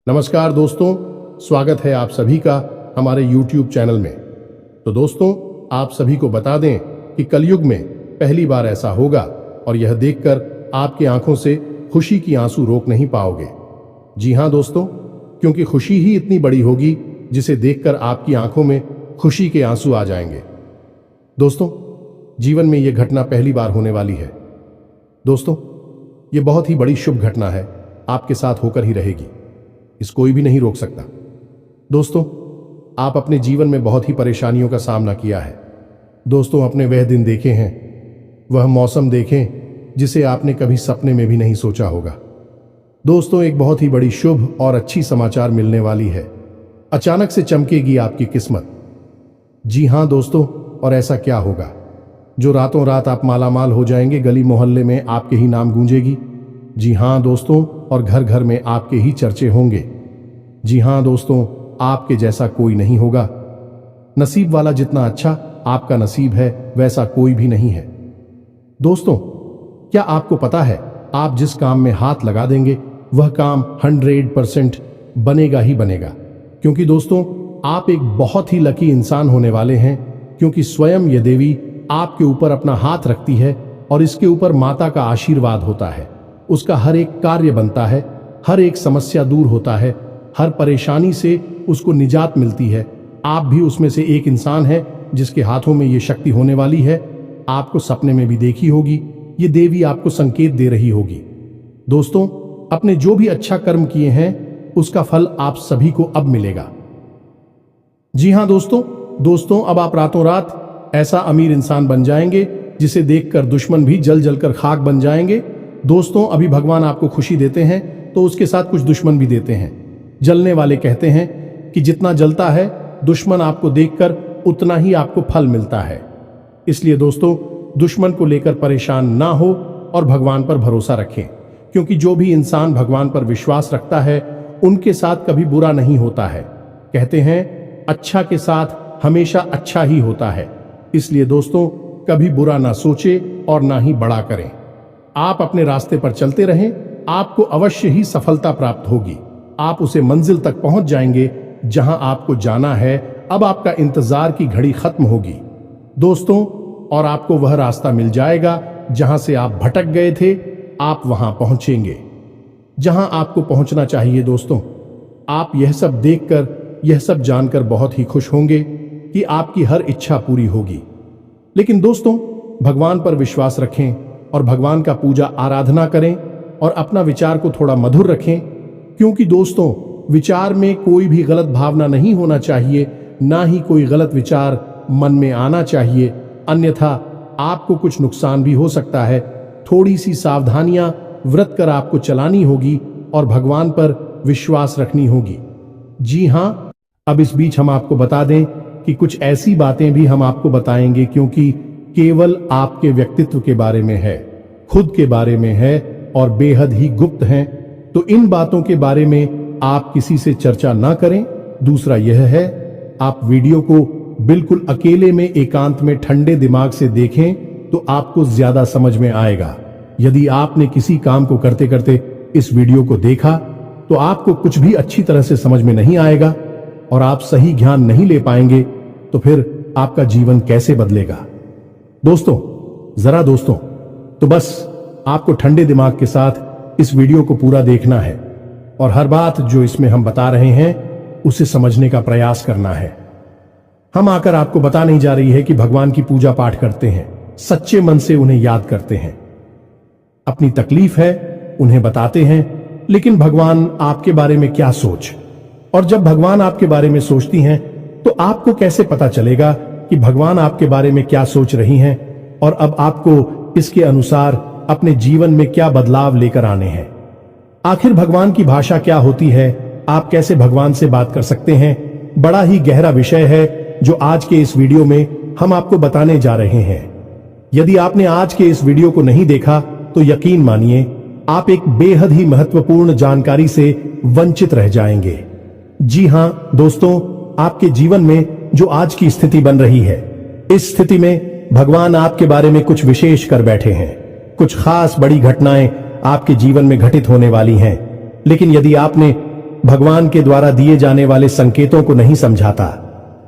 नमस्कार दोस्तों, स्वागत है आप सभी का हमारे YouTube चैनल में। तो दोस्तों, आप सभी को बता दें कि कलयुग में पहली बार ऐसा होगा और यह देखकर आपकी आंखों से खुशी की आंसू रोक नहीं पाओगे। जी हां दोस्तों, क्योंकि खुशी ही इतनी बड़ी होगी जिसे देखकर आपकी आंखों में खुशी के आंसू आ जाएंगे। दोस्तों, जीवन में यह घटना पहली बार होने वाली है। दोस्तों, यह बहुत ही बड़ी शुभ घटना है, आपके साथ होकर ही रहेगी, इस कोई भी नहीं रोक सकता। दोस्तों, आप अपने जीवन में बहुत ही परेशानियों का सामना किया है। दोस्तों, अपने वह दिन देखे हैं, वह मौसम देखें जिसे आपने कभी सपने में भी नहीं सोचा होगा। दोस्तों, एक बहुत ही बड़ी शुभ और अच्छी समाचार मिलने वाली है। अचानक से चमकेगी आपकी किस्मत। जी हां दोस्तों, और ऐसा क्या होगा जो रातों रात आप मालामाल हो जाएंगे, गली मोहल्ले में आपके ही नाम गूंजेगी। जी हां दोस्तों, और घर घर में आपके ही चर्चे होंगे। जी हां दोस्तों, आपके जैसा कोई नहीं होगा। नसीब वाला जितना अच्छा आपका नसीब है, वैसा कोई भी नहीं है। दोस्तों, क्या आपको पता है, आप जिस काम में हाथ लगा देंगे वह काम 100% बनेगा ही बनेगा। क्योंकि दोस्तों, आप एक बहुत ही लकी इंसान होने वाले हैं, क्योंकि स्वयं ये देवी आपके ऊपर अपना हाथ रखती है और इसके ऊपर माता का आशीर्वाद होता है। उसका हर एक कार्य बनता है, हर एक समस्या दूर होता है, हर परेशानी से उसको निजात मिलती है। आप भी उसमें से एक इंसान है जिसके हाथों में ये शक्ति होने वाली है। आपको सपने में भी देखी होगी, ये देवी आपको संकेत दे रही होगी। दोस्तों, अपने जो भी अच्छा कर्म किए हैं उसका फल आप सभी को अब मिलेगा। जी हां दोस्तों, अब आप रातों रात ऐसा अमीर इंसान बन जाएंगे जिसे देखकर दुश्मन भी जल जल कर खाक बन जाएंगे। दोस्तों, अभी भगवान आपको खुशी देते हैं तो उसके साथ कुछ दुश्मन भी देते हैं। जलने वाले कहते हैं कि जितना जलता है दुश्मन आपको देखकर उतना ही आपको फल मिलता है। इसलिए दोस्तों, दुश्मन को लेकर परेशान ना हो और भगवान पर भरोसा रखें, क्योंकि जो भी इंसान भगवान पर विश्वास रखता है उनके साथ कभी बुरा नहीं होता है। कहते हैं अच्छा के साथ हमेशा अच्छा ही होता है। इसलिए दोस्तों, कभी बुरा ना सोचे और ना ही बड़ा करें। आप अपने रास्ते पर चलते रहें, आपको अवश्य ही सफलता प्राप्त होगी। आप उसे मंजिल तक पहुंच जाएंगे जहां आपको जाना है। अब आपका इंतजार की घड़ी खत्म होगी दोस्तों, और आपको वह रास्ता मिल जाएगा जहां से आप भटक गए थे। आप वहां पहुंचेंगे जहां आपको पहुंचना चाहिए। दोस्तों, आप यह सब देखकर, यह सब जानकर बहुत ही खुश होंगे कि आपकी हर इच्छा पूरी होगी। लेकिन दोस्तों, भगवान पर विश्वास रखें और भगवान का पूजा आराधना करें और अपना विचार को थोड़ा मधुर रखें, क्योंकि दोस्तों, विचार में कोई भी गलत भावना नहीं होना चाहिए, ना ही कोई गलत विचार मन में आना चाहिए, अन्यथा आपको कुछ नुकसान भी हो सकता है। थोड़ी सी सावधानियां व्रत कर आपको चलानी होगी और भगवान पर विश्वास रखनी होगी। जी हां, अब इस बीच हम आपको बता दें कि कुछ ऐसी बातें भी हम आपको बताएंगे क्योंकि केवल आपके व्यक्तित्व के बारे में है, खुद के बारे में है और बेहद ही गुप्त हैं। तो इन बातों के बारे में आप किसी से चर्चा ना करें। दूसरा यह है, आप वीडियो को बिल्कुल अकेले में एकांत में ठंडे दिमाग से देखें तो आपको ज्यादा समझ में आएगा। यदि आपने किसी काम को करते करते इस वीडियो को देखा तो आपको कुछ भी अच्छी तरह से समझ में नहीं आएगा और आप सही ज्ञान नहीं ले पाएंगे, तो फिर आपका जीवन कैसे बदलेगा। दोस्तों, तो बस आपको ठंडे दिमाग के साथ इस वीडियो को पूरा देखना है और हर बात जो इसमें हम बता रहे हैं उसे समझने का प्रयास करना है। हम आकर आपको बता नहीं जा रही है कि भगवान की पूजा पाठ करते हैं, सच्चे मन से उन्हें याद करते हैं। अपनी तकलीफ है उन्हें बताते हैं, लेकिन भगवान आपके बारे में क्या सोच, और जब भगवान आपके बारे में सोचती हैं तो आपको कैसे पता चलेगा कि भगवान आपके बारे में क्या सोच रही हैं और अब आपको इसके अनुसार अपने जीवन में क्या बदलाव लेकर आने हैं। आखिर भगवान की भाषा क्या होती है, आप कैसे भगवान से बात कर सकते हैं, बड़ा ही गहरा विषय है जो आज के इस वीडियो में हम आपको बताने जा रहे हैं। यदि आपने आज के इस वीडियो को नहीं देखा तो यकीन मानिए आप एक बेहद ही महत्वपूर्ण जानकारी से वंचित रह जाएंगे। जी हां दोस्तों, आपके जीवन में जो आज की स्थिति बन रही है, इस स्थिति में भगवान आपके बारे में कुछ विशेष कर बैठे हैं। कुछ खास बड़ी घटनाएं आपके जीवन में घटित होने वाली हैं। लेकिन यदि आपने भगवान के द्वारा दिए जाने वाले संकेतों को नहीं समझाता,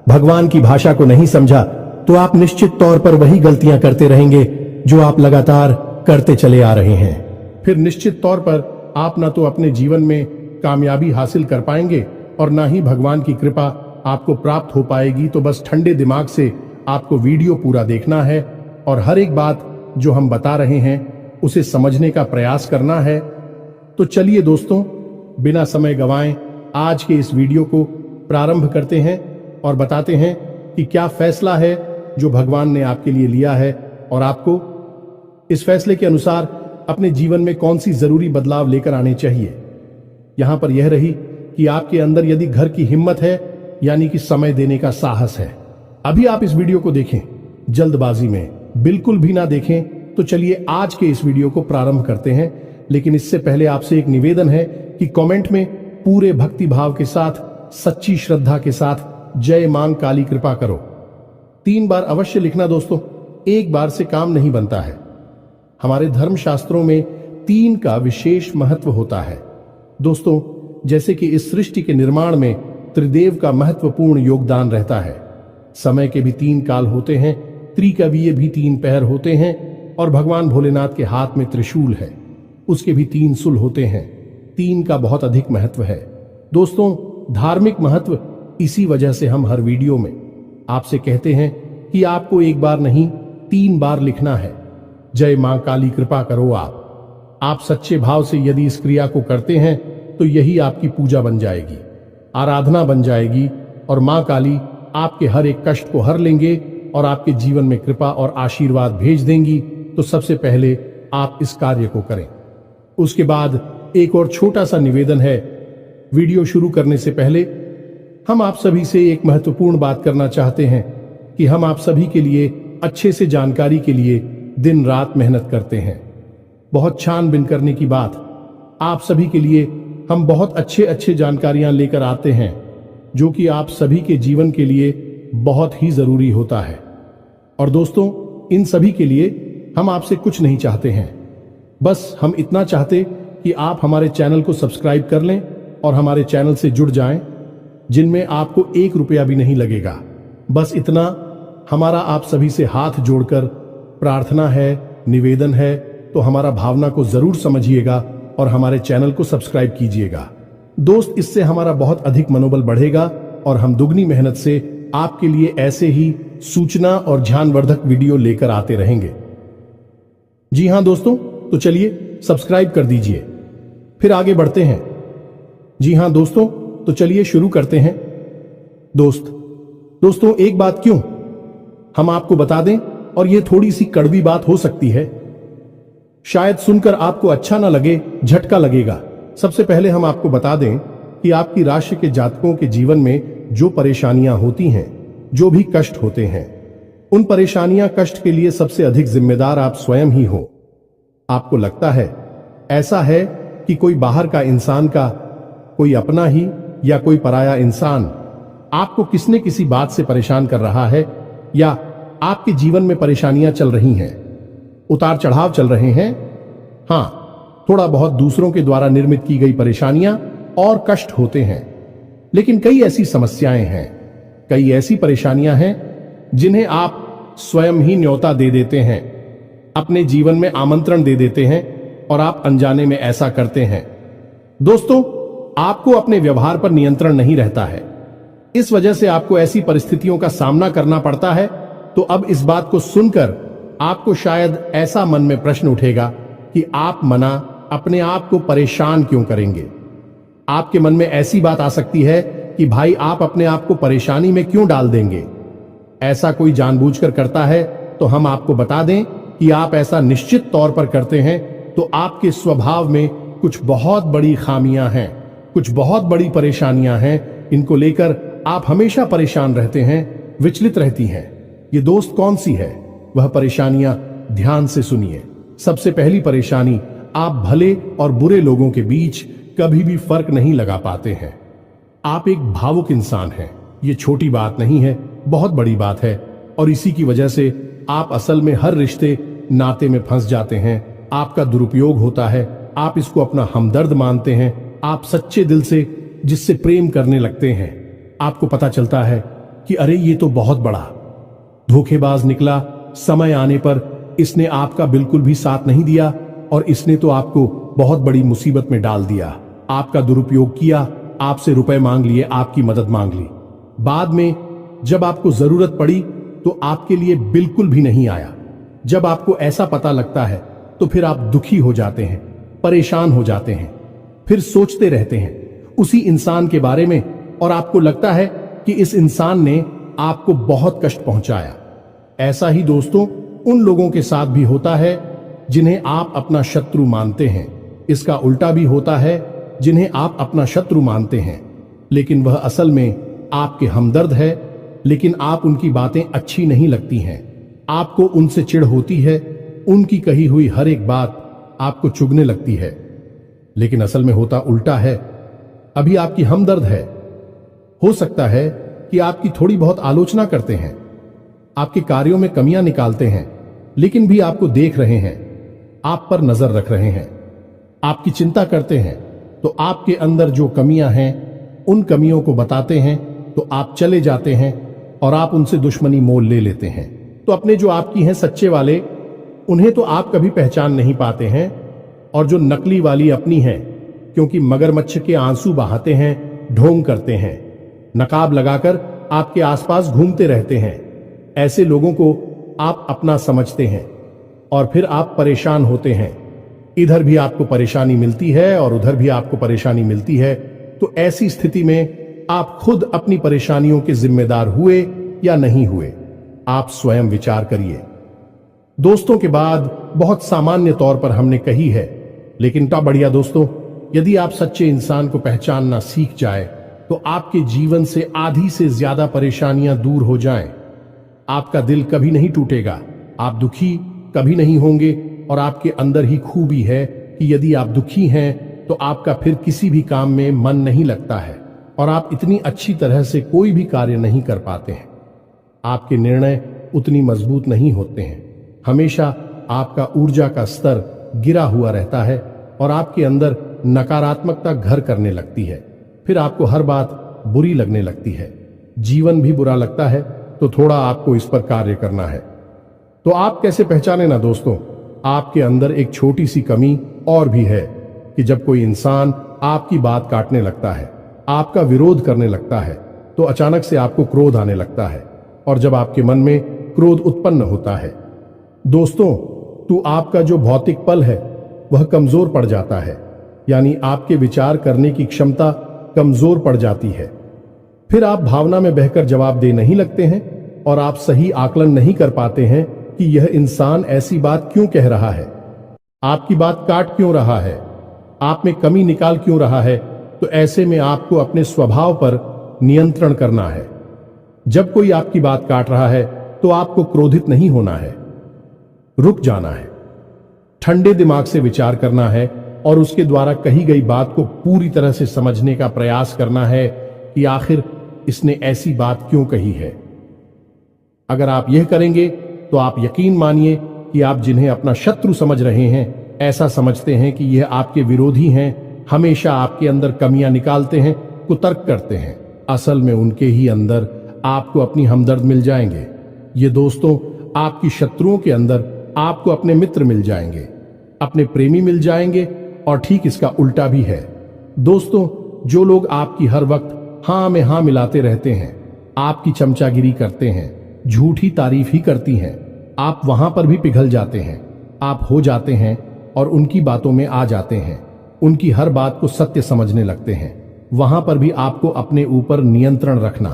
भगवान की भाषा को नहीं समझा, तो आप निश्चित तौर पर वही गलतियां करते रहेंगे जो आप लगातार करते चले आ रहे हैं। फिर निश्चित तौर पर आप ना तो अपने जीवन में कामयाबी हासिल कर पाएंगे और ना ही भगवान की कृपा आपको प्राप्त हो पाएगी। तो बस ठंडे दिमाग से आपको वीडियो पूरा देखना है और हर एक बात जो हम बता रहे हैं उसे समझने का प्रयास करना है। तो चलिए दोस्तों, बिना समय गंवाएं आज के इस वीडियो को प्रारंभ करते हैं और बताते हैं कि क्या फैसला है जो भगवान ने आपके लिए लिया है और आपको इस फैसले के अनुसार अपने जीवन में कौन सी जरूरी बदलाव लेकर आने चाहिए। यहां पर यह रही कि आपके अंदर यदि घर की हिम्मत है, यानी कि समय देने का साहस है। अभी आप इस वीडियो को देखें, जल्दबाजी में बिल्कुल भी ना देखें। तो चलिए आज के इस वीडियो को प्रारंभ करते हैं, लेकिन इससे पहले आपसे एक निवेदन है कि कमेंट में पूरे भक्ति भाव के साथ, सच्ची श्रद्धा के साथ जय मां काली कृपा करो 3 बार अवश्य लिखना दोस्तों, एक बार से काम नहीं बनता है। हमारे धर्म शास्त्रों में 3 का विशेष महत्व होता है दोस्तों। जैसे कि इस सृष्टि के निर्माण में त्रिदेव का महत्वपूर्ण योगदान रहता है। समय के भी 3 काल होते हैं, त्रिकवीय भी 3 पहर होते हैं और भगवान भोलेनाथ के हाथ में त्रिशूल है, उसके भी 3 सुल होते हैं। 3 का बहुत अधिक महत्व है दोस्तों। धार्मिक महत्व इसी वजह से हम हर वीडियो में आपसे कहते हैं कि आपको एक बार नहीं 3 बार लिखना है, जय मां काली कृपा करो। आप सच्चे भाव से यदि इस क्रिया को करते हैं तो यही आपकी पूजा बन जाएगी, आराधना बन जाएगी और मां काली आपके हर एक कष्ट को हर लेंगे और आपके जीवन में कृपा और आशीर्वाद भेज देंगी। तो सबसे पहले आप इस कार्य को करें। उसके बाद एक और छोटा सा निवेदन है, वीडियो शुरू करने से पहले हम आप सभी से एक महत्वपूर्ण बात करना चाहते हैं कि हम आप सभी के लिए अच्छे से जानकारी के लिए दिन रात मेहनत करते हैं। बहुत छानबीन करने की बात, आप सभी के लिए हम बहुत अच्छे जानकारियां लेकर आते हैं जो कि आप सभी के जीवन के लिए बहुत ही जरूरी होता है। और दोस्तों, इन सभी के लिए हम आपसे कुछ नहीं चाहते हैं, बस हम इतना चाहते कि आप हमारे चैनल को सब्सक्राइब कर लें और हमारे चैनल से जुड़ जाएं, जिनमें आपको 1 रुपया भी नहीं लगेगा। बस इतना हमारा आप सभी से हाथ जोड़कर प्रार्थना है, निवेदन है। तो हमारा भावना को जरूर समझिएगा और हमारे चैनल को सब्सक्राइब कीजिएगा दोस्त। इससे हमारा बहुत अधिक मनोबल बढ़ेगा और हम दुगनी मेहनत से आपके लिए ऐसे ही सूचना और ध्यानवर्धक वीडियो लेकर आते रहेंगे। जी हां दोस्तों, तो चलिए सब्सक्राइब कर दीजिए, फिर आगे बढ़ते हैं। जी हां दोस्तों, तो चलिए शुरू करते हैं। दोस्तों एक बात क्यों हम आपको बता दें, और यह थोड़ी सी कड़वी बात हो सकती है, शायद सुनकर आपको अच्छा ना लगे, झटका लगेगा। सबसे पहले हम आपको बता दें कि आपकी राशि के जातकों के जीवन में जो परेशानियां होती हैं, जो भी कष्ट होते हैं, उन परेशानियां कष्ट के लिए सबसे अधिक जिम्मेदार आप स्वयं ही हो। आपको लगता है ऐसा है कि कोई बाहर का इंसान का, कोई अपना ही या कोई पराया इंसान आपको किसने किसी बात से परेशान कर रहा है, या आपके जीवन में परेशानियां चल रही हैं, उतार चढ़ाव चल रहे हैं। हां, थोड़ा बहुत दूसरों के द्वारा निर्मित की गई परेशानियां और कष्ट होते हैं, लेकिन कई ऐसी समस्याएं हैं, कई ऐसी परेशानियां हैं जिन्हें आप स्वयं ही न्योता दे देते हैं, अपने जीवन में आमंत्रण दे देते हैं और आप अनजाने में ऐसा करते हैं। दोस्तों, आपको अपने व्यवहार पर नियंत्रण नहीं रहता है, इस वजह से आपको ऐसी परिस्थितियों का सामना करना पड़ता है। तो अब इस बात को सुनकर आपको शायद ऐसा मन में प्रश्न उठेगा कि आप मना अपने आप को परेशान क्यों करेंगे। आपके मन में ऐसी बात आ सकती है कि भाई आप अपने आप को परेशानी में क्यों डाल देंगे। ऐसा कोई जानबूझकर करता है तो हम आपको बता दें कि आप ऐसा निश्चित तौर पर करते हैं, तो आपके स्वभाव में कुछ बहुत बड़ी खामियां हैं, कुछ बहुत बड़ी परेशानियां हैं। इनको लेकर आप हमेशा परेशान रहते हैं, विचलित रहती हैं। ये दोस्त कौन सी है वह परेशानियां, ध्यान से सुनिए। सबसे पहली परेशानी, आप भले और बुरे लोगों के बीच कभी भी फर्क नहीं लगा पाते हैं। आप एक भावुक इंसान हैं, ये छोटी बात नहीं है, बहुत बड़ी बात है। और इसी की वजह से आप असल में हर रिश्ते नाते में फंस जाते हैं। आपका दुरुपयोग होता है, आप इसको अपना हमदर्द मानते हैं, आप सच्चे दिल से जिससे प्रेम करने लगते हैं, आपको पता चलता है कि अरे ये तो बहुत बड़ा धोखेबाज निकला। समय आने पर इसने आपका बिल्कुल भी साथ नहीं दिया और इसने तो आपको बहुत बड़ी मुसीबत में डाल दिया। आपका दुरुपयोग किया, आपसे रुपए मांग लिए, आपकी मदद मांग ली। बाद में जब आपको जरूरत पड़ी तो आपके लिए बिल्कुल भी नहीं आया। जब आपको ऐसा पता लगता है तो फिर आप दुखी हो जाते हैं, परेशान हो जाते हैं, फिर सोचते रहते हैं उसी इंसान के बारे में और आपको लगता है कि इस इंसान ने आपको बहुत कष्ट पहुंचाया। ऐसा ही दोस्तों उन लोगों के साथ भी होता है जिन्हें आप अपना शत्रु मानते हैं। इसका उल्टा भी होता है, जिन्हें आप अपना शत्रु मानते हैं लेकिन वह असल में आपके हमदर्द है, लेकिन आप उनकी बातें अच्छी नहीं लगती हैं, आपको उनसे चिढ़ होती है, उनकी कही हुई हर एक बात आपको चुभने लगती है। लेकिन असल में होता उल्टा है। अभी आपकी हमदर्द है। हो सकता है कि आपकी थोड़ी बहुत आलोचना करते हैं, आपके कार्यों में कमियां निकालते हैं, लेकिन भी आपको देख रहे हैं, आप पर नजर रख रहे हैं, आपकी चिंता करते हैं, तो आपके अंदर जो कमियां हैं उन कमियों को बताते हैं तो आप चले जाते हैं और आप उनसे दुश्मनी मोल ले लेते हैं। तो अपने जो आपकी हैं सच्चे वाले, उन्हें तो आप कभी पहचान नहीं पाते हैं, और जो नकली वाली अपनी हैं, क्योंकि मगरमच्छ के आंसू बहाते हैं, ढोंग करते हैं, नकाब लगाकर आपके आसपास घूमते रहते हैं, ऐसे लोगों को आप अपना समझते हैं और फिर आप परेशान होते हैं। इधर भी आपको परेशानी मिलती है और उधर भी आपको परेशानी मिलती है। तो ऐसी स्थिति में आप खुद अपनी परेशानियों के जिम्मेदार हुए या नहीं हुए, आप स्वयं विचार करिए। दोस्तों के बाद बहुत सामान्य तौर पर हमने कही है, लेकिन क्या बढ़िया दोस्तों, यदि आप सच्चे इंसान को पहचानना सीख जाए तो आपके जीवन से आधी से ज्यादा परेशानियां दूर हो जाएं। आपका दिल कभी नहीं टूटेगा, आप दुखी कभी नहीं होंगे, और आपके अंदर ही खूबी है कि यदि आप दुखी हैं तो आपका फिर किसी भी काम में मन नहीं लगता है और आप इतनी अच्छी तरह से कोई भी कार्य नहीं कर पाते हैं। आपके निर्णय उतनी मजबूत नहीं होते हैं, हमेशा आपका ऊर्जा का स्तर गिरा हुआ रहता है और आपके अंदर नकारात्मकता घर करने लगती है। फिर आपको हर बात बुरी लगने लगती है, जीवन भी बुरा लगता है। तो थोड़ा आपको इस पर कार्य करना है। तो आप कैसे पहचाने ना दोस्तों, आपके अंदर एक छोटी सी कमी और भी है कि जब कोई इंसान आपकी बात काटने लगता है, आपका विरोध करने लगता है, तो अचानक से आपको क्रोध आने लगता है, और जब आपके मन में क्रोध उत्पन्न होता है दोस्तों, तो आपका जो भौतिक पल है वह कमजोर पड़ जाता है, यानी आपके विचार करने की क्षमता कमजोर पड़ जाती है। फिर आप भावना में बहकर जवाब दे नहीं लगते हैं और आप सही आकलन नहीं कर पाते हैं कि यह इंसान ऐसी बात क्यों कह रहा है, आपकी बात काट क्यों रहा है, आप में कमी निकाल क्यों रहा है। तो ऐसे में आपको अपने स्वभाव पर नियंत्रण करना है। जब कोई आपकी बात काट रहा है तो आपको क्रोधित नहीं होना है, रुक जाना है, ठंडे दिमाग से विचार करना है और उसके द्वारा कही गई बात को पूरी तरह से समझने का प्रयास करना है कि आखिर इसने ऐसी बात क्यों कही है। अगर आप यह करेंगे तो आप यकीन मानिए कि आप जिन्हें अपना शत्रु समझ रहे हैं, ऐसा समझते हैं कि यह आपके विरोधी हैं, हमेशा आपके अंदर कमियां निकालते हैं, कुतर्क करते हैं, असल में उनके ही अंदर आपको अपनी हमदर्द मिल जाएंगे। ये दोस्तों, आपकी शत्रुओं के अंदर आपको अपने मित्र मिल जाएंगे, अपने प्रेमी मिल जाएंगे, और ठीक इसका उल्टा भी है। दोस्तों, जो लोग आपकी हर वक्त हां में हां मिलाते रहते हैं, आपकी चमचागिरी करते हैं, झूठी तारीफ ही करती हैं, आप वहां पर भी पिघल जाते हैं, आप हो जाते हैं और उनकी बातों में आ जाते हैं, उनकी हर बात को सत्य समझने लगते हैं। वहां पर भी आपको अपने ऊपर नियंत्रण रखना,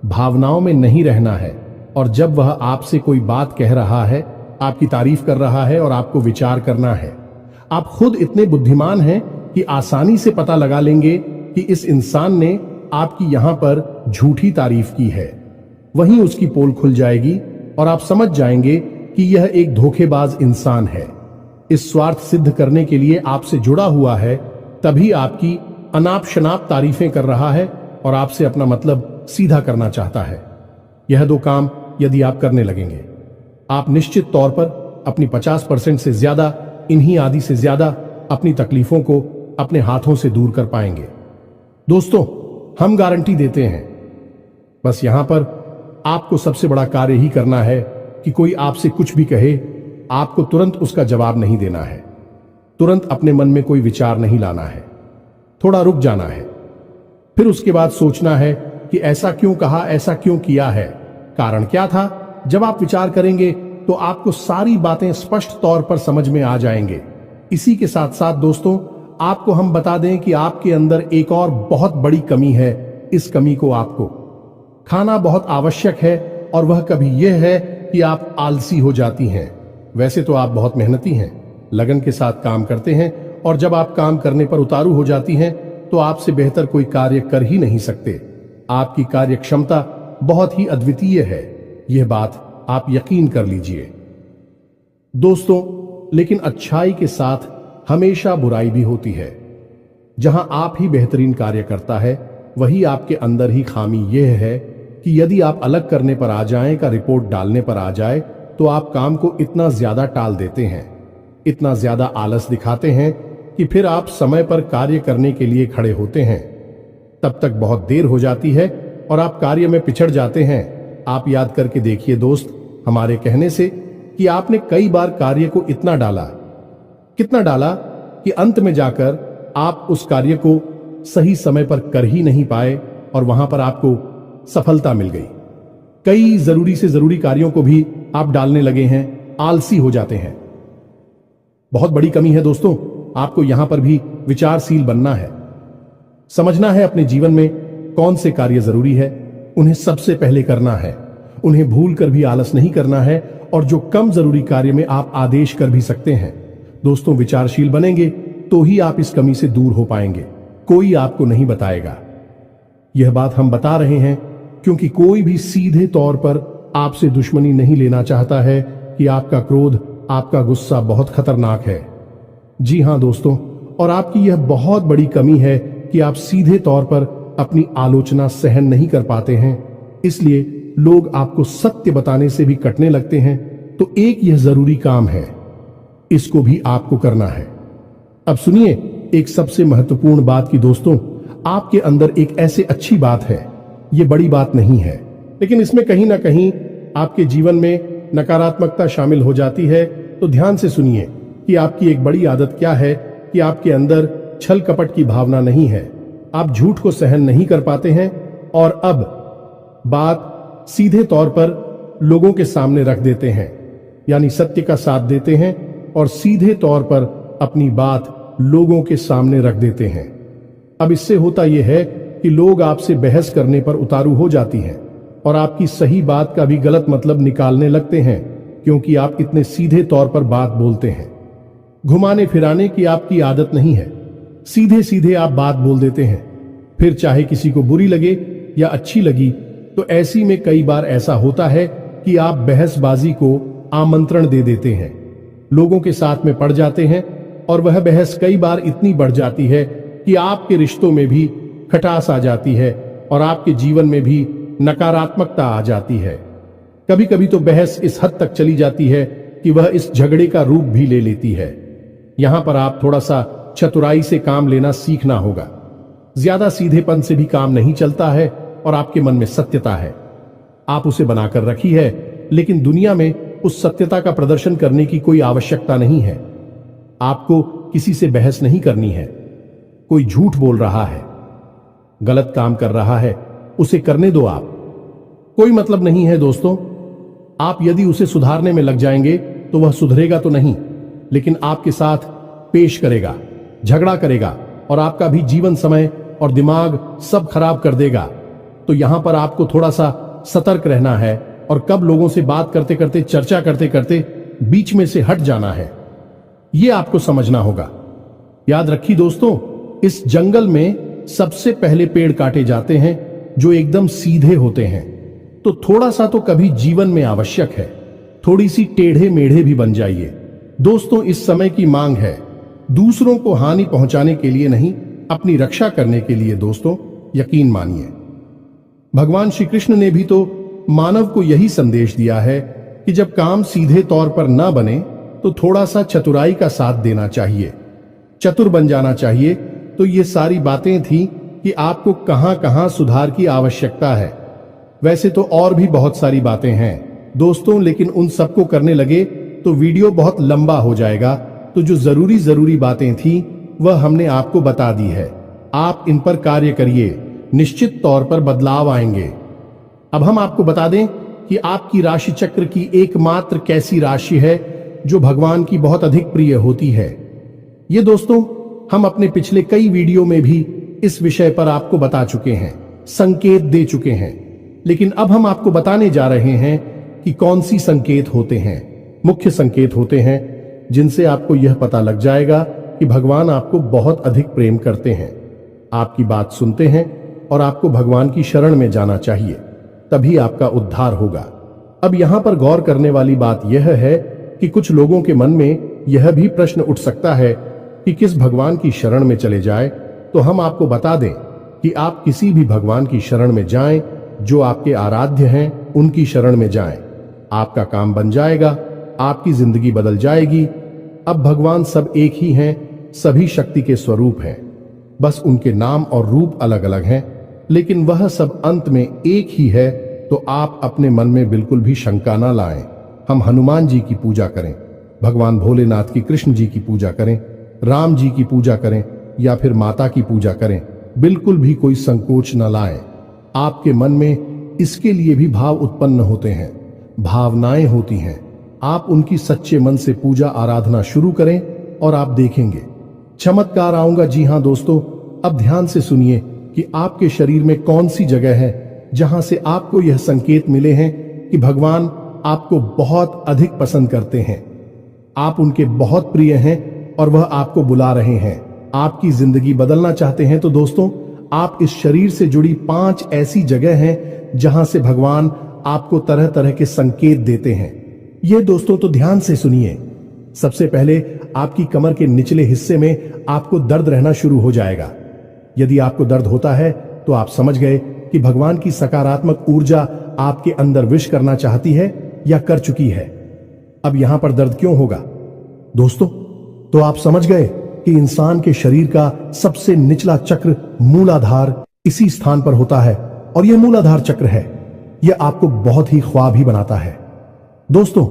भावनाओं में नहीं रहना है, और जब वह आपसे कोई बात कह रहा है, आपकी तारीफ कर रहा है और आपको विचार करना है। आप खुद इतने बुद्धिमान हैं कि आसानी से पता लगा लेंगे कि इस इंसान ने आपकी यहां पर झूठी तारीफ की है, वहीं उसकी पोल खुल जाएगी और आप समझ जाएंगे कि यह एक धोखेबाज इंसान है। इस स्वार्थ सिद्ध करने के लिए आपसे जुड़ा हुआ है, तभी आपकी अनाप शनाप तारीफें कर रहा है और आपसे अपना मतलब सीधा करना चाहता है। यह दो काम यदि आप करने लगेंगे, आप निश्चित तौर पर अपनी 50% से ज्यादा, इन्हीं आदि से ज्यादा अपनी तकलीफों को अपने हाथों से दूर कर पाएंगे। दोस्तों, हम गारंटी देते हैं, बस यहां पर आपको सबसे बड़ा कार्य ही करना है कि कोई आपसे कुछ भी कहे, आपको तुरंत उसका जवाब नहीं देना है, तुरंत अपने मन में कोई विचार नहीं लाना है, थोड़ा रुक जाना है, फिर उसके बाद सोचना है कि ऐसा क्यों कहा, ऐसा क्यों किया है, कारण क्या था। जब आप विचार करेंगे तो आपको सारी बातें स्पष्ट तौर पर समझ में आ जाएंगे। इसी के साथ साथ दोस्तों, आपको हम बता दें कि आपके अंदर एक और बहुत बड़ी कमी है। इस कमी को आपको खाना बहुत आवश्यक है, और वह कभी यह है कि आप आलसी हो जाती हैं। वैसे तो आप बहुत मेहनती हैं, लगन के साथ काम करते हैं, और जब आप काम करने पर उतारू हो जाती हैं तो आपसे बेहतर कोई कार्य कर ही नहीं सकते। आपकी कार्य क्षमता बहुत ही अद्वितीय है, यह बात आप यकीन कर लीजिए दोस्तों। लेकिन अच्छाई के साथ हमेशा बुराई भी होती है। जहां आप ही बेहतरीन कार्य करता है, वही आपके अंदर ही खामी यह है कि यदि आप अलग करने पर आ जाएं का रिपोर्ट डालने पर आ जाए, तो आप काम को इतना ज्यादा टाल देते हैं, इतना ज्यादा आलस दिखाते हैं कि फिर आप समय पर कार्य करने के लिए खड़े होते हैं, तब तक बहुत देर हो जाती है और आप कार्य में पिछड़ जाते हैं। आप याद करके देखिए दोस्त, हमारे कहने से कि आपने कई बार कार्य को इतना डाला, कितना डाला कि अंत में जाकर आप उस कार्य को सही समय पर कर ही नहीं पाए, और वहां पर आपको सफलता मिल गई। कई जरूरी से जरूरी कार्यों को भी आप डालने लगे हैं, आलसी हो जाते हैं। बहुत बड़ी कमी है दोस्तों। आपको यहां पर भी विचारशील बनना है, समझना है अपने जीवन में कौन से कार्य जरूरी है, उन्हें सबसे पहले करना है, उन्हें भूल कर भी आलस नहीं करना है, और जो कम जरूरी कार्य में आप आदेश कर भी सकते हैं। दोस्तों, विचारशील बनेंगे तो ही आप इस कमी से दूर हो पाएंगे, कोई आपको नहीं बताएगा। यह बात हम बता रहे हैं क्योंकि कोई भी सीधे तौर पर आपसे दुश्मनी नहीं लेना चाहता है कि आपका क्रोध, आपका गुस्सा बहुत खतरनाक है। जी हां दोस्तों, और आपकी यह बहुत बड़ी कमी है कि आप सीधे तौर पर अपनी आलोचना सहन नहीं कर पाते हैं, इसलिए लोग आपको सत्य बताने से भी कटने लगते हैं। तो एक यह जरूरी काम है, इसको भी आपको करना है। अब सुनिए एक सबसे महत्वपूर्ण बात की दोस्तों, आपके अंदर एक ऐसे अच्छी बात है, यह बड़ी बात नहीं है, लेकिन इसमें कहीं ना कहीं आपके जीवन में नकारात्मकता शामिल हो जाती है। तो ध्यान से सुनिए कि आपकी एक बड़ी आदत क्या है कि आपके अंदर छल कपट की भावना नहीं है, आप झूठ को सहन नहीं कर पाते हैं, और अब बात सीधे तौर पर लोगों के सामने रख देते हैं, यानी सत्य का साथ देते हैं और सीधे तौर पर अपनी बात लोगों के सामने रख देते हैं। अब इससे होता यह है कि लोग आपसे बहस करने पर उतारू हो जाती हैं और आपकी सही बात का भी गलत मतलब निकालने लगते हैं, क्योंकि आप इतने सीधे तौर पर बात बोलते हैं। घुमाने फिराने की आपकी आदत नहीं है, सीधे सीधे आप बात बोल देते हैं, फिर चाहे किसी को बुरी लगे या अच्छी लगी। तो ऐसी में कई बार ऐसा होता है कि आप बहसबाजी को आमंत्रण दे देते हैं, लोगों के साथ में पड़ जाते हैं, और वह बहस कई बार इतनी बढ़ जाती है कि आपके रिश्तों में भी खटास आ जाती है और आपके जीवन में भी नकारात्मकता आ जाती है। कभी कभी तो बहस इस हद तक चली जाती है कि वह इस झगड़े का रूप भी ले लेती है। यहां पर आप थोड़ा सा चतुराई से काम लेना सीखना होगा। ज्यादा सीधेपन से भी काम नहीं चलता है, और आपके मन में सत्यता है, आप उसे बनाकर रखी है, लेकिन दुनिया में उस सत्यता का प्रदर्शन करने की कोई आवश्यकता नहीं है। आपको किसी से बहस नहीं करनी है। कोई झूठ बोल रहा है, गलत काम कर रहा है, उसे करने दो। आप कोई मतलब नहीं है दोस्तों। आप यदि उसे सुधारने में लग जाएंगे तो वह सुधरेगा तो नहीं, लेकिन आपके साथ पेश करेगा, झगड़ा करेगा, और आपका भी जीवन समय और दिमाग सब खराब कर देगा। तो यहां पर आपको थोड़ा सा सतर्क रहना है, और कब लोगों से बात करते करते, चर्चा करते करते बीच में से हट जाना है, यह आपको समझना होगा। याद रखिए दोस्तों, इस जंगल में सबसे पहले पेड़ काटे जाते हैं जो एकदम सीधे होते हैं। तो थोड़ा सा तो कभी जीवन में आवश्यक है, थोड़ी सी टेढ़े मेढ़े भी बन जाइए दोस्तों। इस समय की मांग है, दूसरों को हानि पहुंचाने के लिए नहीं, अपनी रक्षा करने के लिए दोस्तों, यकीन मानिए। भगवान श्री कृष्ण ने भी तो मानव को यही संदेश दिया है कि जब काम सीधे तौर पर ना बने तो थोड़ा सा चतुराई का साथ देना चाहिए, चतुर बन जाना चाहिए। तो ये सारी बातें थी कि आपको कहां कहां सुधार की आवश्यकता है। वैसे तो और भी बहुत सारी बातें हैं दोस्तों, लेकिन उन सबको करने लगे तो वीडियो बहुत लंबा हो जाएगा। तो जो जरूरी बातें थी वह हमने आपको बता दी है। आप इन पर कार्य करिए, निश्चित तौर पर बदलाव आएंगे। अब हम आपको बता दें कि आपकी राशि चक्र की एकमात्र कैसी राशि है जो भगवान की बहुत अधिक प्रिय होती है। ये दोस्तों हम अपने पिछले कई वीडियो में भी इस विषय पर आपको बता चुके हैं, संकेत दे चुके हैं, लेकिन अब हम आपको बताने जा रहे हैं कि कौन सी संकेत होते हैं। मुख्य संकेत होते हैं जिनसे आपको यह पता लग जाएगा कि भगवान आपको बहुत अधिक प्रेम करते हैं, आपकी बात सुनते हैं और आपको भगवान की शरण में जाना चाहिए, तभी आपका उद्धार होगा। अब यहां पर गौर करने वाली बात यह है कि कुछ लोगों के मन में यह भी प्रश्न उठ सकता है कि किस भगवान की शरण में चले जाए। तो हम आपको बता दें कि आप किसी भी भगवान की शरण में जाएं, जो आपके आराध्य हैं उनकी शरण में जाएं। आपका काम बन जाएगा, आपकी जिंदगी बदल जाएगी। अब भगवान सब एक ही हैं, सभी शक्ति के स्वरूप हैं, बस उनके नाम और रूप अलग अलग हैं, लेकिन वह सब अंत में एक ही है। तो आप अपने मन में बिल्कुल भी शंका ना लाएं। हम हनुमान जी की पूजा करें, भगवान भोलेनाथ की, कृष्ण जी की पूजा करें, राम जी की पूजा करें या फिर माता की पूजा करें, बिल्कुल भी कोई संकोच न लाएं। आपके मन में इसके लिए भी भाव उत्पन्न होते हैं, भावनाएं होती हैं। आप उनकी सच्चे मन से पूजा आराधना शुरू करें और आप देखेंगे चमत्कार आऊंगा। जी हां दोस्तों, अब ध्यान से सुनिए कि आपके शरीर में कौन सी जगह है जहां से आपको यह संकेत मिले हैं कि भगवान आपको बहुत अधिक पसंद करते हैं, आप उनके बहुत प्रिय हैं और वह आपको बुला रहे हैं। आपकी जिंदगी बदलना चाहते हैं तो दोस्तों, आप इस शरीर से जुड़ी 5 ऐसी जगह हैं जहां से भगवान आपको तरह तरह के संकेत देते हैं। ये दोस्तों तो ध्यान से सुनिए। सबसे पहले आपकी कमर के निचले हिस्से में आपको दर्द रहना शुरू हो जाएगा। यदि आपको दर्द होता है तो आप समझ गए कि भगवान की सकारात्मक ऊर्जा आपके अंदर विश करना चाहती है या कर चुकी है। अब यहां पर दर्द क्यों होगा दोस्तों? तो आप समझ गए कि इंसान के शरीर का सबसे निचला चक्र मूलाधार इसी स्थान पर होता है, और यह मूलाधार चक्र है, यह आपको बहुत ही ख्वाब ही बनाता है दोस्तों,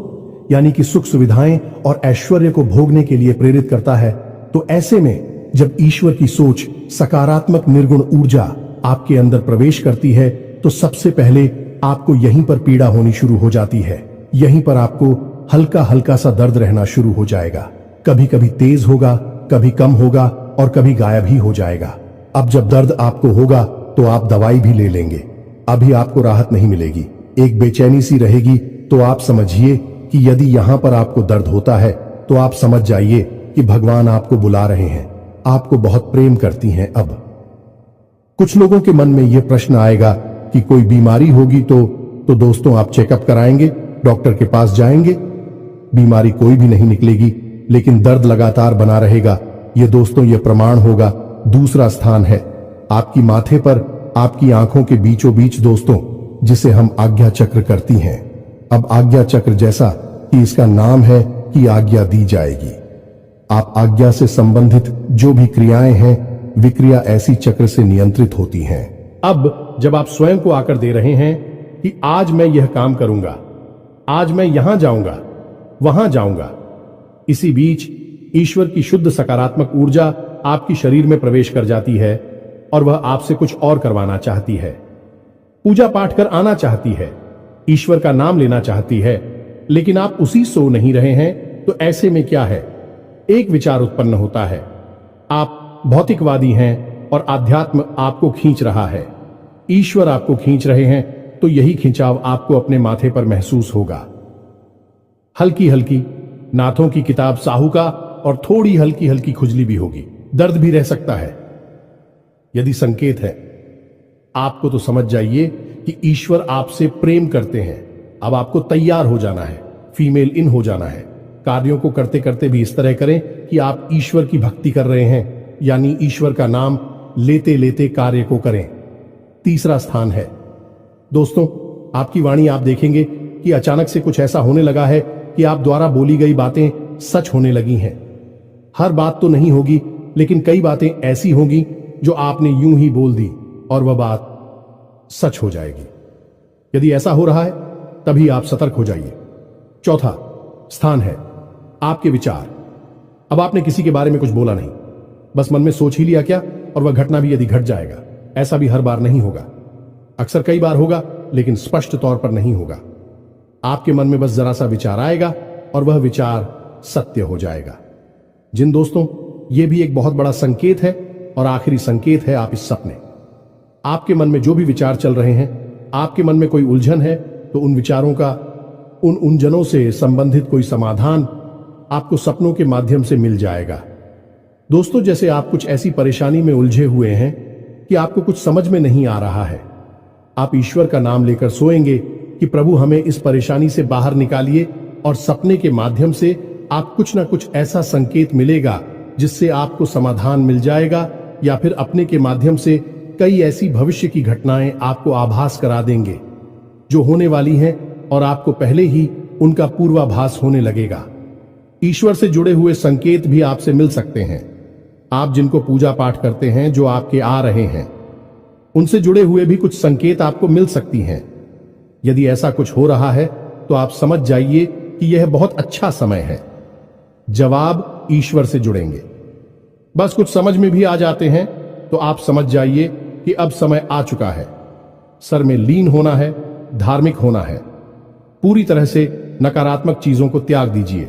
यानी कि सुख सुविधाएं और ऐश्वर्य को भोगने के लिए प्रेरित करता है। तो ऐसे में जब ईश्वर की सोच, सकारात्मक निर्गुण ऊर्जा आपके अंदर प्रवेश करती है तो सबसे पहले आपको यहीं पर पीड़ा होनी शुरू हो जाती है। यहीं पर आपको हल्का हल्का सा दर्द रहना शुरू हो जाएगा। कभी कभी तेज होगा, कभी कम होगा और कभी गायब ही हो जाएगा। अब जब दर्द आपको होगा तो आप दवाई भी ले लेंगे, अभी आपको राहत नहीं मिलेगी, एक बेचैनी सी रहेगी। तो आप समझिए कि यदि यहां पर आपको दर्द होता है तो आप समझ जाइए कि भगवान आपको बुला रहे हैं, आपको बहुत प्रेम करती हैं। अब कुछ लोगों के मन में यह प्रश्न आएगा कि कोई बीमारी होगी तो दोस्तों आप चेकअप कराएंगे, डॉक्टर के पास जाएंगे, बीमारी कोई भी नहीं निकलेगी, लेकिन दर्द लगातार बना रहेगा। ये दोस्तों ये प्रमाण होगा। दूसरा स्थान है आपकी माथे पर, आपकी आंखों के बीचों बीच दोस्तों, जिसे हम आज्ञा चक्र करती हैं। अब आज्ञा चक्र जैसा कि इसका नाम है कि आज्ञा दी जाएगी। आप आज्ञा से संबंधित जो भी क्रियाएं हैं, विक्रिया ऐसी चक्र से नियंत्रित होती हैं। अब जब आप स्वयं को आकर दे रहे हैं कि आज मैं यह काम करूंगा, आज मैं यहां जाऊंगा, वहां जाऊंगा, इसी बीच ईश्वर की शुद्ध सकारात्मक ऊर्जा आपकी शरीर में प्रवेश कर जाती है और वह आपसे कुछ और करवाना चाहती है, पूजा पाठ कर आना चाहती है, ईश्वर का नाम लेना चाहती है, लेकिन आप उसी सो नहीं रहे हैं। तो ऐसे में क्या है, एक विचार उत्पन्न होता है, आप भौतिकवादी हैं और आध्यात्म आपको खींच रहा है, ईश्वर आपको खींच रहे हैं, तो यही खिंचाव आपको अपने माथे पर महसूस होगा। हल्की हल्की नाथों की किताब साहू का और थोड़ी हल्की हल्की खुजली भी होगी, दर्द भी रह सकता है। यदि संकेत है आपको तो समझ जाइए कि ईश्वर आपसे प्रेम करते हैं। अब आपको तैयार हो जाना है, फीमेल इन हो जाना है। कार्यों को करते करते भी इस तरह करें कि आप ईश्वर की भक्ति कर रहे हैं, यानी ईश्वर का नाम लेते लेते कार्य को करें। तीसरा स्थान है दोस्तों आपकी वाणी। आप देखेंगे कि अचानक से कुछ ऐसा होने लगा है कि आप द्वारा बोली गई बातें सच होने लगी हैं। हर बात तो नहीं होगी, लेकिन कई बातें ऐसी होंगी जो आपने यूं ही बोल दी और वह बात सच हो जाएगी। यदि ऐसा हो रहा है तभी आप सतर्क हो जाइए। चौथा स्थान है आपके विचार। अब आपने किसी के बारे में कुछ बोला नहीं, बस मन में सोच ही लिया क्या, और वह घटना भी यदि घट जाएगा। ऐसा भी हर बार नहीं होगा, अक्सर कई बार होगा, लेकिन स्पष्ट तौर पर नहीं होगा। आपके मन में बस जरा सा विचार आएगा और वह विचार सत्य हो जाएगा। जिन दोस्तों, यह भी एक बहुत बड़ा संकेत है और आखिरी संकेत है आप इस सपने। आपके मन में जो भी विचार चल रहे हैं, आपके मन में कोई उलझन है, तो उन विचारों का, उन उलझनों से संबंधित कोई समाधान आपको सपनों के माध्यम से मिल जाएगा। दोस्तों, जैसे आप कुछ ऐसी परेशानी में उलझे हुए हैं कि आपको कुछ समझ में नहीं आ रहा है, आप ईश्वर का नाम लेकर सोएंगे कि प्रभु हमें इस परेशानी से बाहर निकालिए, और सपने के माध्यम से आप कुछ ना कुछ ऐसा संकेत मिलेगा जिससे आपको समाधान मिल जाएगा, या फिर अपने के माध्यम से कई ऐसी भविष्य की घटनाएं आपको आभास करा देंगे जो होने वाली हैं, और आपको पहले ही उनका पूर्वाभास होने लगेगा। ईश्वर से जुड़े हुए संकेत भी आपसे मिल सकते हैं। आप जिनको पूजा पाठ करते हैं, जो आपके आ रहे हैं, उनसे जुड़े हुए भी कुछ संकेत आपको मिल सकती हैं। यदि ऐसा कुछ हो रहा है तो आप समझ जाइए कि यह बहुत अच्छा समय है। जवाब ईश्वर से जुड़ेंगे। बस कुछ समझ में भी आ जाते हैं तो आप समझ जाइए कि अब समय आ चुका है। सर में लीन होना है, धार्मिक होना है। पूरी तरह से नकारात्मक चीजों को त्याग दीजिए।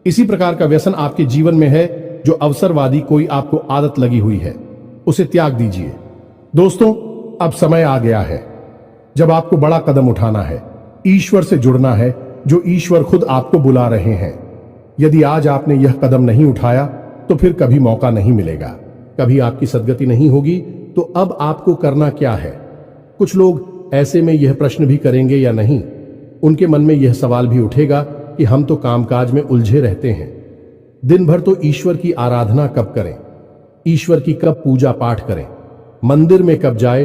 इसी प्रकार का व्यसन आपके जीवन में है जो अवसरवादी कोई आपको आदत लगी हुई है, उसे त्याग दीजिए। दोस्तों, अब समय आ गया है जब आपको बड़ा कदम उठाना है, ईश्वर से जुड़ना है, जो ईश्वर खुद आपको बुला रहे हैं। यदि आज आपने यह कदम नहीं उठाया तो फिर कभी मौका नहीं मिलेगा, कभी आपकी सद्गति नहीं होगी। तो अब आपको करना क्या है? कुछ लोग ऐसे में यह प्रश्न भी करेंगे या नहीं, उनके मन में यह सवाल भी उठेगा कि हम तो कामकाज में उलझे रहते हैं, दिन भर तो ईश्वर की आराधना कब करें, ईश्वर की कब पूजा पाठ करें, मंदिर में कब जाए।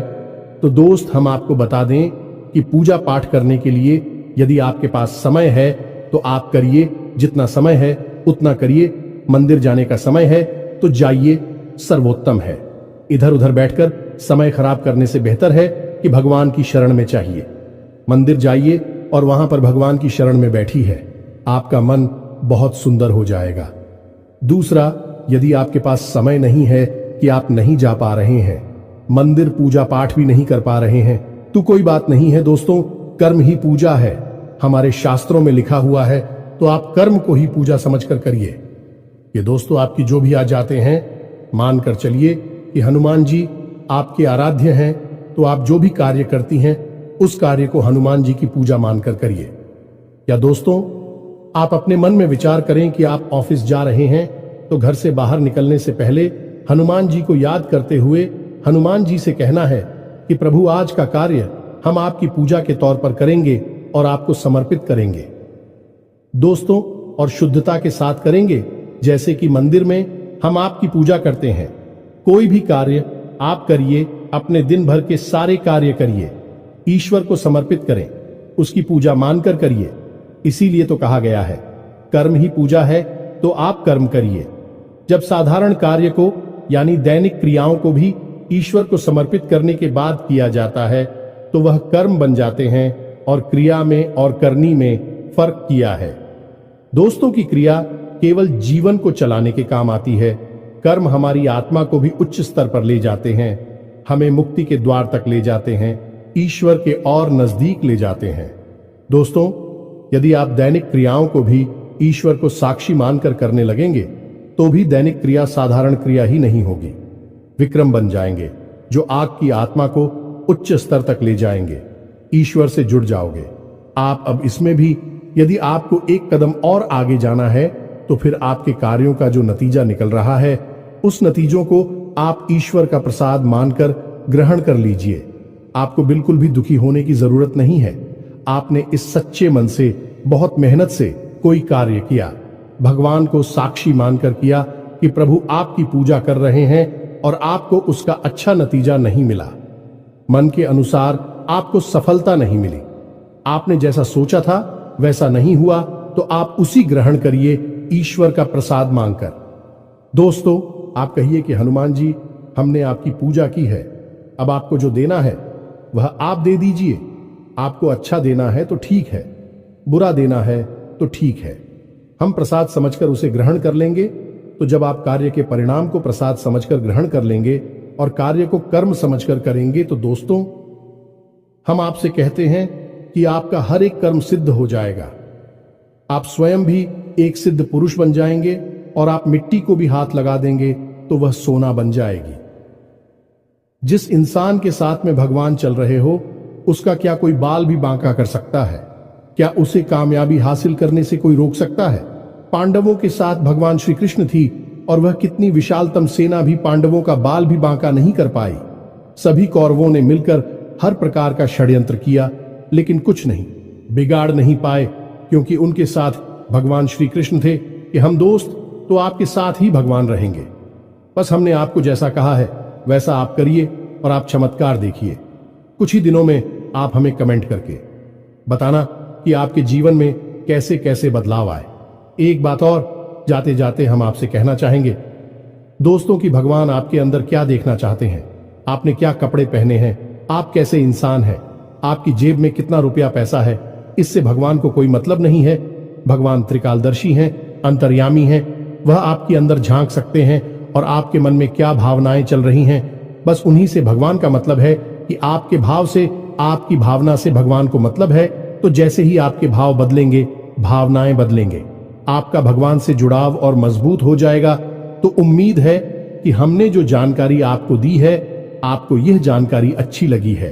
तो दोस्त, हम आपको बता दें कि पूजा पाठ करने के लिए यदि आपके पास समय है तो आप करिए, जितना समय है उतना करिए। मंदिर जाने का समय है तो जाइए, सर्वोत्तम है। इधर उधर बैठकर समय खराब करने से बेहतर है कि भगवान की शरण में चाहिए। मंदिर जाइए और वहां पर भगवान की शरण में बैठी है, आपका मन बहुत सुंदर हो जाएगा। दूसरा, यदि आपके पास समय नहीं है कि आप नहीं जा पा रहे हैं, मंदिर पूजा पाठ भी नहीं कर पा रहे हैं, तो कोई बात नहीं है दोस्तों, कर्म ही पूजा है। हमारे शास्त्रों में लिखा हुआ है, तो आप कर्म को ही पूजा समझकर करिए। ये दोस्तों, आपकी जो भी आ जाते हैं, मानकर चलिए कि हनुमान जी आपके आराध्य हैं, तो आप जो भी कार्य करती हैं उस कार्य को हनुमान जी की पूजा मानकर करिए। या दोस्तों, आप अपने मन में विचार करें कि आप ऑफिस जा रहे हैं, तो घर से बाहर निकलने से पहले हनुमान जी को याद करते हुए हनुमान जी से कहना है कि प्रभु, आज का कार्य हम आपकी पूजा के तौर पर करेंगे और आपको समर्पित करेंगे दोस्तों, और शुद्धता के साथ करेंगे, जैसे कि मंदिर में हम आपकी पूजा करते हैं। कोई भी कार्य आप करिए, अपने दिन भर के सारे कार्य करिए, ईश्वर को समर्पित करें, उसकी पूजा मानकर करिए। इसीलिए तो कहा गया है, कर्म ही पूजा है, तो आप कर्म करिए। जब साधारण कार्य को यानी दैनिक क्रियाओं को भी ईश्वर को समर्पित करने के बाद किया जाता है, तो वह कर्म बन जाते हैं, और क्रिया में और करनी में फर्क किया है। दोस्तों, की क्रिया केवल जीवन को चलाने के काम आती है, कर्म हमारी आत्मा को भी उच्च स्तर पर ले जाते हैं, हमें मुक्ति के द्वार तक ले जाते हैं, ईश्वर के और नजदीक ले जाते हैं। दोस्तों, यदि आप दैनिक क्रियाओं को भी ईश्वर को साक्षी मानकर करने लगेंगे, तो भी दैनिक क्रिया साधारण क्रिया ही नहीं होगी, विक्रम बन जाएंगे, जो आग की आत्मा को उच्च स्तर तक ले जाएंगे। ईश्वर से जुड़ जाओगे आप। अब इसमें भी यदि आपको एक कदम और आगे जाना है, तो फिर आपके कार्यों का जो नतीजा निकल रहा है, उस नतीजों को आप ईश्वर का प्रसाद मानकर ग्रहण कर लीजिए। आपको बिल्कुल भी दुखी होने की जरूरत नहीं है। आपने इस सच्चे मन से, बहुत मेहनत से कोई कार्य किया, भगवान को साक्षी मानकर किया कि प्रभु आपकी पूजा कर रहे हैं, और आपको उसका अच्छा नतीजा नहीं मिला, मन के अनुसार आपको सफलता नहीं मिली, आपने जैसा सोचा था वैसा नहीं हुआ, तो आप उसी ग्रहण करिए ईश्वर का प्रसाद मांगकर। दोस्तों, आप कहिए कि हनुमान जी, हमने आपकी पूजा की है। अब आपको जो देना है वह आप दे दीजिए। आपको अच्छा देना है तो ठीक है, बुरा देना है तो ठीक है। हम प्रसाद समझकर उसे ग्रहण कर लेंगे। तो जब आप कार्य के परिणाम को प्रसाद समझकर ग्रहण कर लेंगे और कार्य को कर्म समझकर करेंगे, तो दोस्तों हम आपसे कहते हैं कि आपका हर एक कर्म सिद्ध हो जाएगा। आप स्वयं भी एक सिद्ध पुरुष बन जाएंगे और आप मिट्टी को भी हाथ लगा देंगे तो वह सोना बन जाएगी। जिस इंसान के साथ में भगवान चल रहे हो, उसका क्या कोई बाल भी बांका कर सकता है? क्या उसे कामयाबी हासिल करने से कोई रोक सकता है? पांडवों के साथ भगवान श्री कृष्ण थी और वह कितनी विशालतम सेना भी पांडवों का बाल भी बांका नहीं कर पाई। सभी कौरवों ने मिलकर हर प्रकार का षड्यंत्र किया, लेकिन कुछ नहीं बिगाड़ नहीं पाए, क्योंकि उनके साथ भगवान श्री कृष्ण थे कि हम दोस्त तो आपके साथ ही भगवान रहेंगे। बस हमने आपको जैसा कहा है वैसा आप करिए और आप चमत्कार देखिए। कुछ ही दिनों में आप हमें कमेंट करके बताना कि आपके जीवन में कैसे कैसे बदलाव आए। एक बात और जाते जाते हम आपसे कहना चाहेंगे दोस्तों कि भगवान आपके अंदर क्या देखना चाहते हैं। आपने क्या कपड़े पहने हैं, आप कैसे इंसान हैं, आपकी जेब में कितना रुपया पैसा है, इससे भगवान को कोई मतलब नहीं है। भगवान त्रिकालदर्शी हैं, अंतर्यामी हैं। वह आपके अंदर झांक सकते हैं और आपके मन में क्या भावनाएं चल रही हैं, बस उन्हीं से भगवान का मतलब है कि आपके भाव से, आपकी भावना से भगवान को मतलब है। तो जैसे ही आपके भाव बदलेंगे, भावनाएं बदलेंगे, आपका भगवान से जुड़ाव और मजबूत हो जाएगा। तो उम्मीद है कि हमने जो जानकारी आपको दी है, आपको यह जानकारी अच्छी लगी है,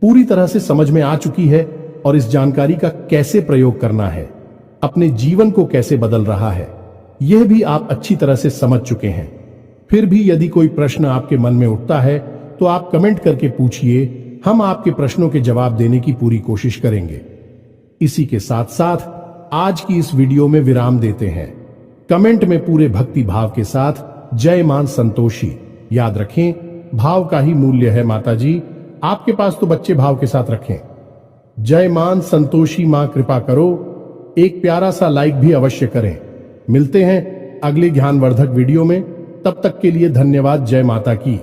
पूरी तरह से समझ में आ चुकी है और इस जानकारी का कैसे प्रयोग करना है, अपने जीवन को कैसे बदल रहा है, यह भी आप अच्छी तरह से समझ चुके हैं। फिर भी यदि कोई प्रश्न आपके मन में उठता है तो आप कमेंट करके पूछिए, हम आपके प्रश्नों के जवाब देने की पूरी कोशिश करेंगे। इसी के साथ साथ आज की इस वीडियो में विराम देते हैं। कमेंट में पूरे भक्ति भाव के साथ जय मां संतोषी याद रखें, भाव का ही मूल्य है माता जी। आपके पास तो बच्चे भाव के साथ रखें। जय मां संतोषी मां कृपा करो। एक प्यारा सा लाइक भी अवश्य करें। मिलते हैं अगले ज्ञानवर्धक वीडियो में, तब तक के लिए धन्यवाद। जय माता की।